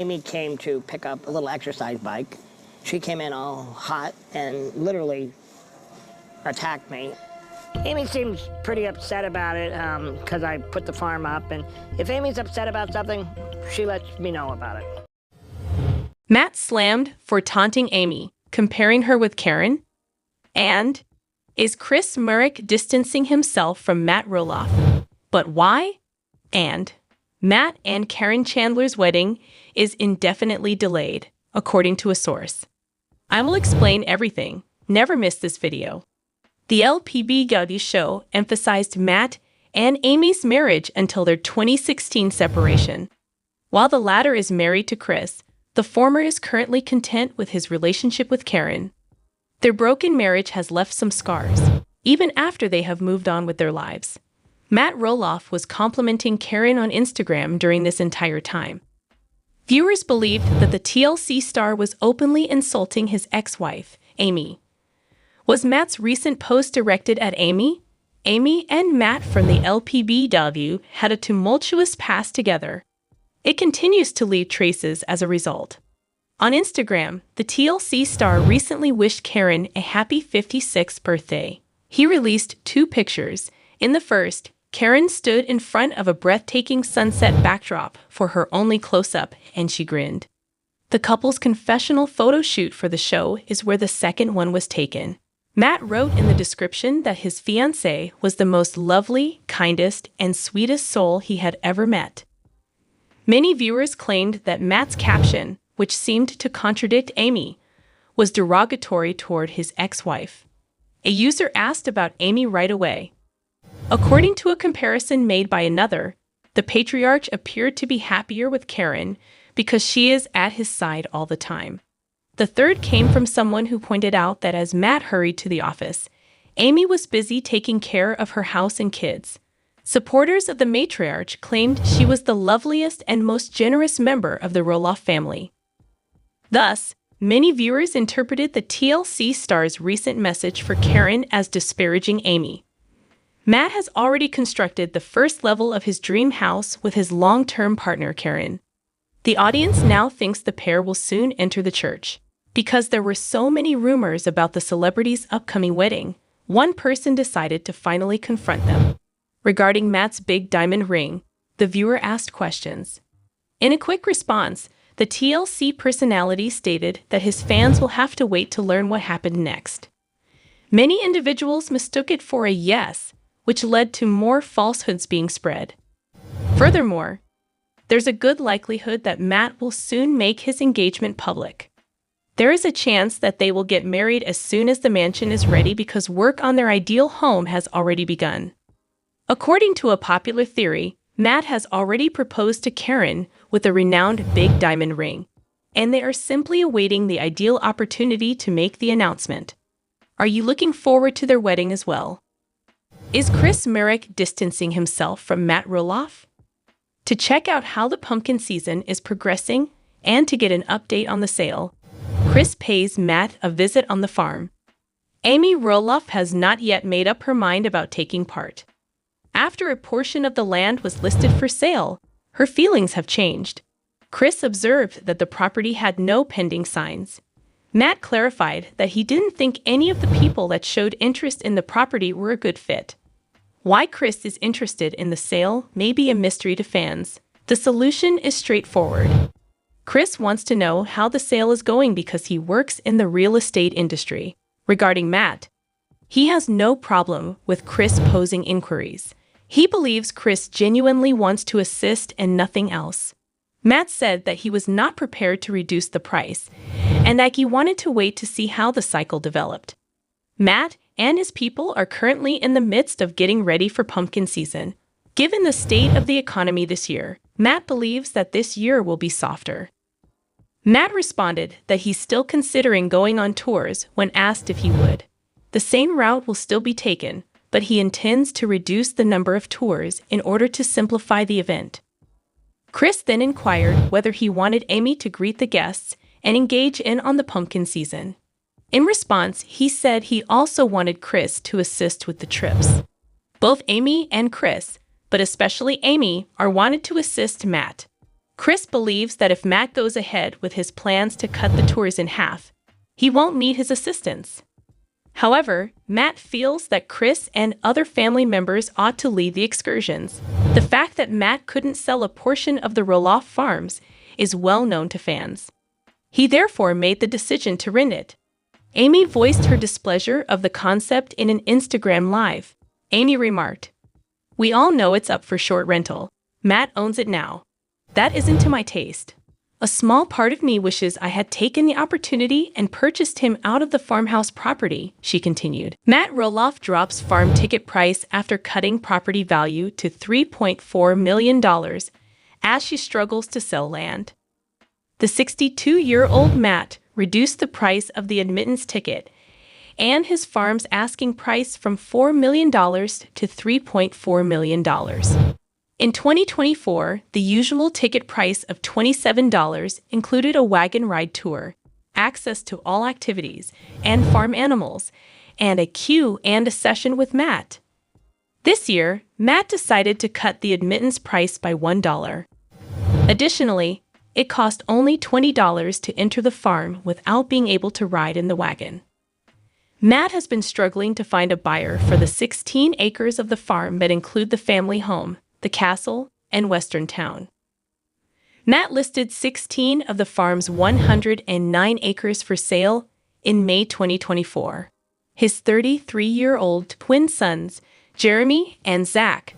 Amy came to pick up a little exercise bike. She came in all hot and literally attacked me. Amy seems pretty upset about it because I put the farm up, and if Amy's upset about something, she lets me know about it. Matt slammed for taunting Amy, comparing her with Caryn. And is Chris Marek distancing himself from Matt Roloff? But why? And Matt and Caryn Chandler's wedding is indefinitely delayed, according to a source. I will explain everything. Never miss this video. The Lpbw show emphasized Matt and Amy's marriage until their 2016 separation. While the latter is married to Chris, the former is currently content with his relationship with Caryn. Their broken marriage has left some scars, even after they have moved on with their lives. Matt Roloff was complimenting Caryn on Instagram during this entire time. Viewers believed that the TLC star was openly insulting his ex-wife, Amy. Was Matt's recent post directed at Amy? Amy and Matt from the Lpbw had a tumultuous past together. It continues to leave traces as a result. On Instagram, the TLC star recently wished Caryn a happy 56th birthday. He released 2 pictures. In the first, Caryn stood in front of a breathtaking sunset backdrop for her only close-up, and she grinned. The couple's confessional photo shoot for the show is where the second one was taken. Matt wrote in the description that his fiancée was the most lovely, kindest, and sweetest soul he had ever met. Many viewers claimed that Matt's caption, which seemed to contradict Amy, was derogatory toward his ex-wife. A user asked about Amy right away. According to a comparison made by another, the patriarch appeared to be happier with Caryn because she is at his side all the time. The third came from someone who pointed out that as Matt hurried to the office, Amy was busy taking care of her house and kids. Supporters of the matriarch claimed she was the loveliest and most generous member of the Roloff family. Thus, many viewers interpreted the TLC star's recent message for Caryn as disparaging Amy. Matt has already constructed the first level of his dream house with his long-term partner, Caryn. The audience now thinks the pair will soon enter the church. Because there were so many rumors about the celebrity's upcoming wedding, one person decided to finally confront them. Regarding Matt's big diamond ring, the viewer asked questions. In a quick response, the TLC personality stated that his fans will have to wait to learn what happened next. Many individuals mistook it for a yes, which led to more falsehoods being spread. Furthermore, there's a good likelihood that Matt will soon make his engagement public. There is a chance that they will get married as soon as the mansion is ready because work on their ideal home has already begun. According to a popular theory, Matt has already proposed to Caryn with a renowned big diamond ring, and they are simply awaiting the ideal opportunity to make the announcement. Are you looking forward to their wedding as well? Is Chris Marek distancing himself from Matt Roloff? To check out how the pumpkin season is progressing and to get an update on the sale, Chris pays Matt a visit on the farm. Amy Roloff has not yet made up her mind about taking part. After a portion of the land was listed for sale, her feelings have changed. Chris observed that the property had no pending signs. Matt clarified that he didn't think any of the people that showed interest in the property were a good fit. Why Chris is interested in the sale may be a mystery to fans. The solution is straightforward. Chris wants to know how the sale is going because he works in the real estate industry. Regarding Matt, he has no problem with Chris posing inquiries. He believes Chris genuinely wants to assist and nothing else. Matt said that he was not prepared to reduce the price and that he wanted to wait to see how the cycle developed. Matt and his people are currently in the midst of getting ready for pumpkin season. Given the state of the economy this year, Matt believes that this year will be softer. Matt responded that he's still considering going on tours when asked if he would. The same route will still be taken, but he intends to reduce the number of tours in order to simplify the event. Chris then inquired whether he wanted Amy to greet the guests and engage in on the pumpkin season. In response, he said he also wanted Chris to assist with the trips. Both Amy and Chris, but especially Amy, are wanted to assist Matt. Chris believes that if Matt goes ahead with his plans to cut the tours in half, he won't need his assistance. However, Matt feels that Chris and other family members ought to lead the excursions. The fact that Matt couldn't sell a portion of the Roloff farms is well known to fans. He therefore made the decision to rent it. Amy voiced her displeasure of the concept in an Instagram Live. Amy remarked, "We all know it's up for short rental. Matt owns it now. That isn't to my taste. A small part of me wishes I had taken the opportunity and purchased him out of the farmhouse property," she continued. Matt Roloff drops farm ticket price after cutting property value to $3.4 million as she struggles to sell land. The 62-year-old Matt reduced the price of the admittance ticket and his farm's asking price from $4 million to $3.4 million. In 2024, the usual ticket price of $27 included a wagon ride tour, access to all activities and farm animals, and a queue and a session with Matt. This year, Matt decided to cut the admittance price by $1. Additionally, it cost only $20 to enter the farm without being able to ride in the wagon. Matt has been struggling to find a buyer for the 16 acres of the farm that include the family home, the castle, and western town. Matt listed 16 of the farm's 109 acres for sale in May 2024. His 33-year-old twin sons, Jeremy and Zach,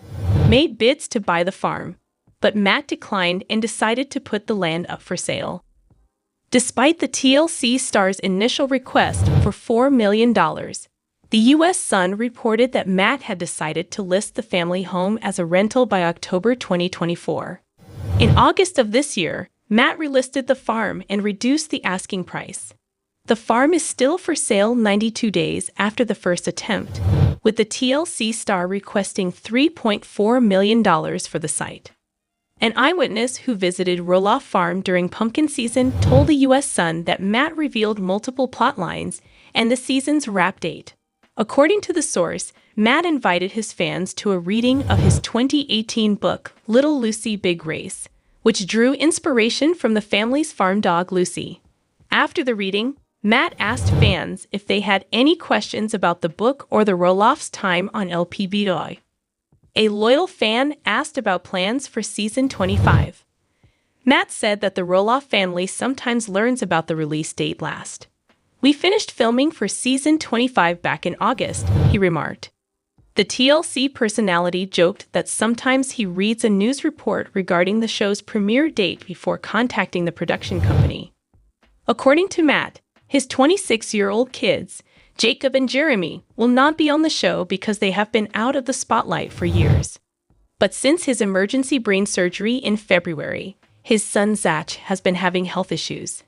made bids to buy the farm, but Matt declined and decided to put the land up for sale. Despite the TLC star's initial request for $4 million, the U.S. Sun reported that Matt had decided to list the family home as a rental by October 2024. In August of this year, Matt relisted the farm and reduced the asking price. The farm is still for sale 92 days after the first attempt, with the TLC star requesting $3.4 million for the site. An eyewitness who visited Roloff Farm during pumpkin season told the U.S. Sun that Matt revealed multiple plot lines and the season's wrap date. According to the source, Matt invited his fans to a reading of his 2018 book, Little Lucy Big Race, which drew inspiration from the family's farm dog Lucy. After the reading, Matt asked fans if they had any questions about the book or the Roloff's time on Lpbw. A loyal fan asked about plans for season 25. Matt said that the Roloff family sometimes learns about the release date last. "We finished filming for season 25 back in August," he remarked. The TLC personality joked that sometimes he reads a news report regarding the show's premiere date before contacting the production company. According to Matt, his 26-year-old kids, Jacob and Jeremy, will not be on the show because they have been out of the spotlight for years. But since his emergency brain surgery in February, his son Zach has been having health issues.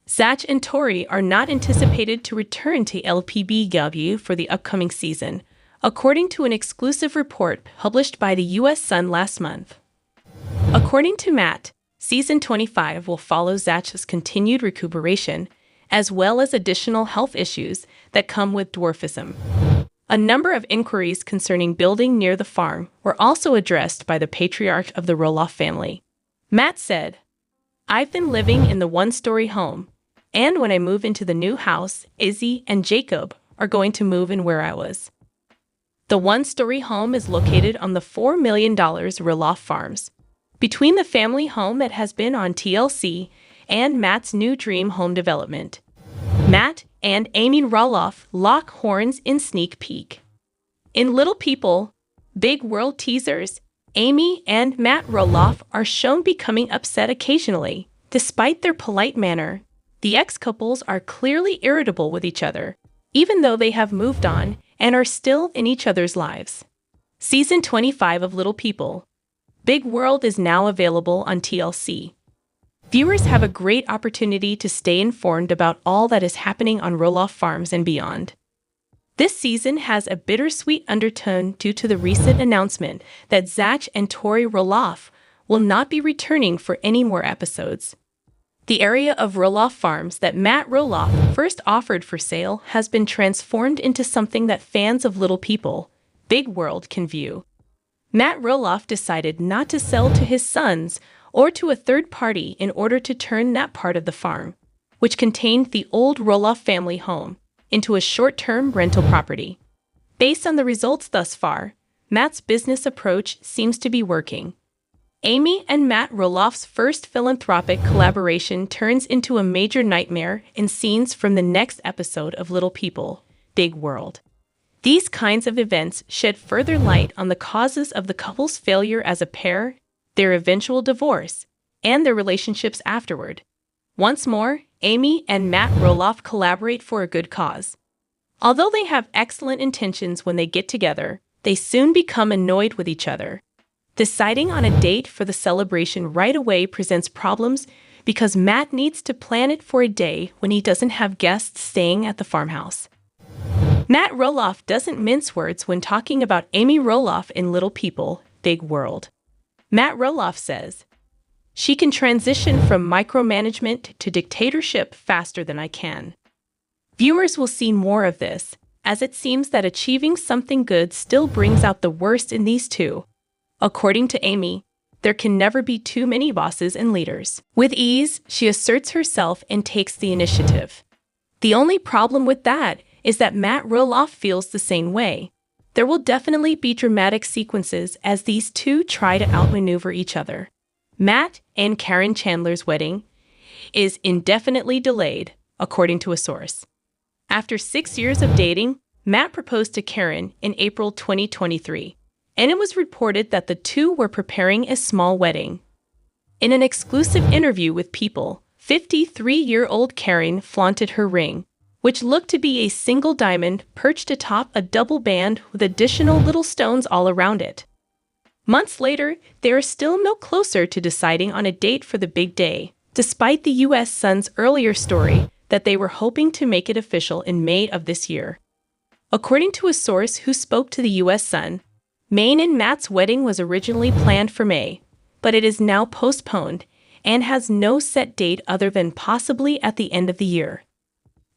Zach and Tori are not anticipated to return to Lpbw for the upcoming season, according to an exclusive report published by the U.S. Sun last month. According to Matt, season 25 will follow Zach's continued recuperation, as well as additional health issues that come with dwarfism. A number of inquiries concerning building near the farm were also addressed by the patriarch of the Roloff family. Matt said, "I've been living in the one-story home, and when I move into the new house, Izzy and Jacob are going to move in where I was." The one-story home is located on the $4 million Roloff Farms, between the family home that has been on TLC and Matt's new dream home development. Matt and Amy Roloff lock horns in sneak peek. In Little People, Big World teasers, Amy and Matt Roloff are shown becoming upset occasionally. Despite their polite manner, the ex-couples are clearly irritable with each other, even though they have moved on and are still in each other's lives. Season 25 of Little People, Big World is now available on TLC. Viewers have a great opportunity to stay informed about all that is happening on Roloff Farms and beyond. This season has a bittersweet undertone due to the recent announcement that Zach and Tori Roloff will not be returning for any more episodes. The area of Roloff Farms that Matt Roloff first offered for sale has been transformed into something that fans of Little People, Big World can view. Matt Roloff decided not to sell to his sons or to a third party in order to turn that part of the farm, which contained the old Roloff family home, into a short-term rental property. Based on the results thus far, Matt's business approach seems to be working. Amy and Matt Roloff's first philanthropic collaboration turns into a major nightmare in scenes from the next episode of Lpbw, Big World. These kinds of events shed further light on the causes of the couple's failure as a pair, their eventual divorce, and their relationships afterward. Once more, Amy and Matt Roloff collaborate for a good cause. Although they have excellent intentions when they get together, they soon become annoyed with each other. Deciding on a date for the celebration right away presents problems because Matt needs to plan it for a day when he doesn't have guests staying at the farmhouse. Matt Roloff doesn't mince words when talking about Amy Roloff in Lpbw, Big World. Matt Roloff says, "She can transition from micromanagement to dictatorship faster than I can." Viewers will see more of this, as it seems that achieving something good still brings out the worst in these two. According to Amy, there can never be too many bosses and leaders. With ease, she asserts herself and takes the initiative. The only problem with that is that Matt Roloff feels the same way. There will definitely be dramatic sequences as these two try to outmaneuver each other. Matt and Caryn Chandler's wedding is indefinitely delayed, according to a source. After 6 years of dating, Matt proposed to Caryn in April 2023, and it was reported that the two were preparing a small wedding. In an exclusive interview with People, 53-year-old Caryn flaunted her ring, which looked to be a single diamond perched atop a double band with additional little stones all around it. Months later, they are still no closer to deciding on a date for the big day, despite the U.S. Sun's earlier story that they were hoping to make it official in May of this year. According to a source who spoke to the U.S. Sun, Maine and Matt's wedding was originally planned for May, but it is now postponed and has no set date other than possibly at the end of the year.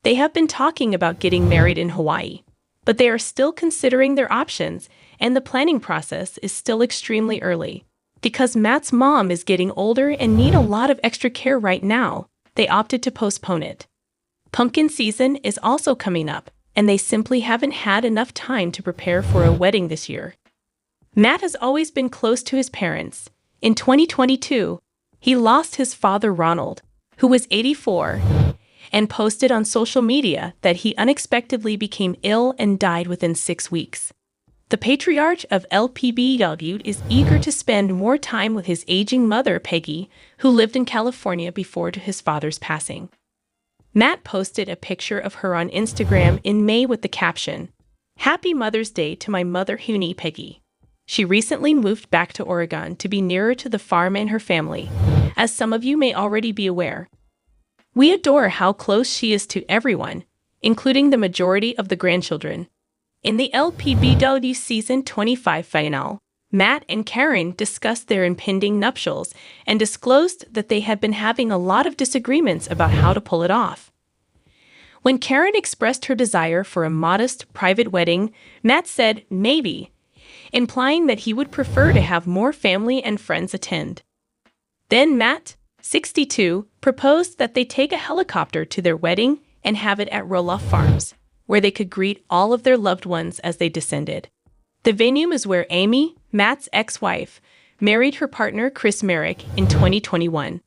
They have been talking about getting married in Hawaii, but they are still considering their options, and the planning process is still extremely early. Because Matt's mom is getting older and need a lot of extra care right now, they opted to postpone it. Pumpkin season is also coming up, and they simply haven't had enough time to prepare for a wedding this year. Matt has always been close to his parents. In 2022, he lost his father Ronald, who was 84, and posted on social media that he unexpectedly became ill and died within 6 weeks. The patriarch of Lpbw is eager to spend more time with his aging mother, Peggy, who lived in California before his father's passing. Matt posted a picture of her on Instagram in May with the caption, "Happy Mother's Day to my mother, Hunie Peggy." She recently moved back to Oregon to be nearer to the farm and her family, as some of you may already be aware. "We adore how close she is to everyone, including the majority of the grandchildren." In the Lpbw Season 25 finale, Matt and Caryn discussed their impending nuptials and disclosed that they had been having a lot of disagreements about how to pull it off. When Caryn expressed her desire for a modest, private wedding, Matt said maybe, implying that he would prefer to have more family and friends attend. Then Matt, 62, proposed that they take a helicopter to their wedding and have it at Roloff Farms, where they could greet all of their loved ones as they descended. The venue is where Amy, Matt's ex-wife, married her partner Chris Marek in 2021.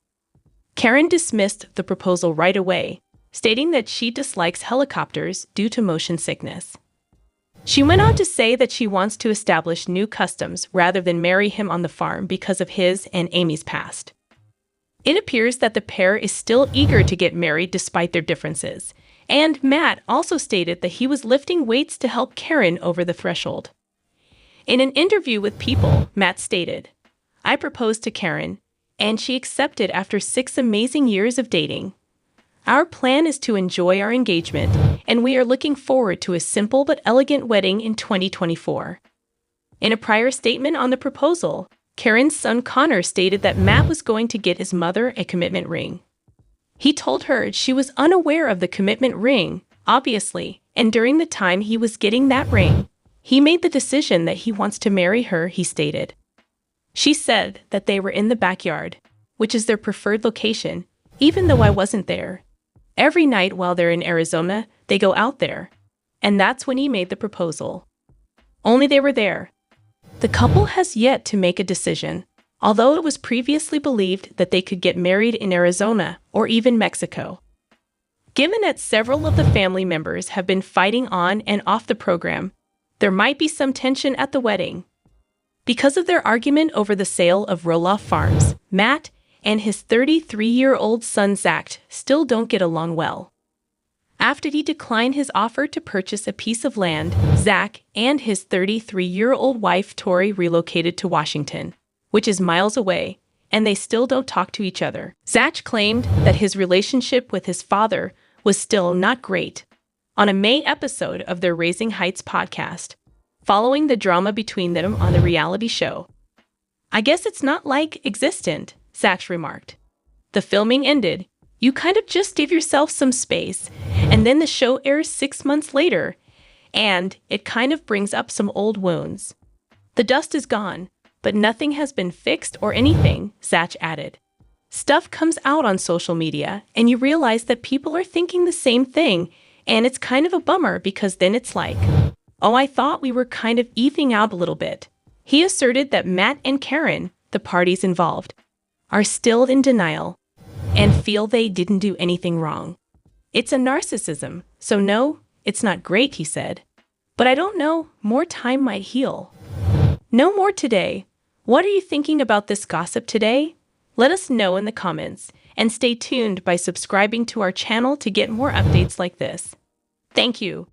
Caryn dismissed the proposal right away, stating that she dislikes helicopters due to motion sickness. She went on to say that she wants to establish new customs rather than marry him on the farm because of his and Amy's past. It appears that the pair is still eager to get married despite their differences, and Matt also stated that he was lifting weights to help Caryn over the threshold. In an interview with People, Matt stated, "I proposed to Caryn, and she accepted after 6 amazing years of dating. Our plan is to enjoy our engagement, and we are looking forward to a simple but elegant wedding in 2024. In a prior statement on the proposal, Caryn's son Connor stated that Matt was going to get his mother a commitment ring. He told her she was unaware of the commitment ring, obviously, and during the time he was getting that ring, he made the decision that he wants to marry her, he stated. She said that they were in the backyard. which is their preferred location, even though I wasn't there. Every night while they're in Arizona, they go out there. And that's when he made the proposal. Only they were there. The couple has yet to make a decision, although it was previously believed that they could get married in Arizona or even Mexico. Given that several of the family members have been fighting on and off the program, there might be some tension at the wedding. Because of their argument over the sale of Roloff Farms, Matt and his 33-year-old son Zach still don't get along well. After he declined his offer to purchase a piece of land, Zach and his 33-year-old wife Tori relocated to Washington, which is miles away, and they still don't talk to each other. Zach claimed that his relationship with his father was still not great. On a May episode of their Raising Heights podcast, following the drama between them on the reality show. "I guess it's not like existent," Zach remarked. "The filming ended. You kind of just give yourself some space, and then the show airs 6 months later, and it kind of brings up some old wounds. The dust is gone, but nothing has been fixed or anything," Zach added. Stuff comes out on social media, and you realize that people are thinking the same thing, and it's kind of a bummer because then it's like, "Oh, I thought we were kind of evening out a little bit." He asserted that Matt and Caryn, the parties involved, are still in denial and feel they didn't do anything wrong. "It's a narcissism, so no, it's not great," he said. "But I don't know, more time might heal." No more today. What are you thinking about this gossip today? Let us know in the comments, and stay tuned by subscribing to our channel to get more updates like this. Thank you.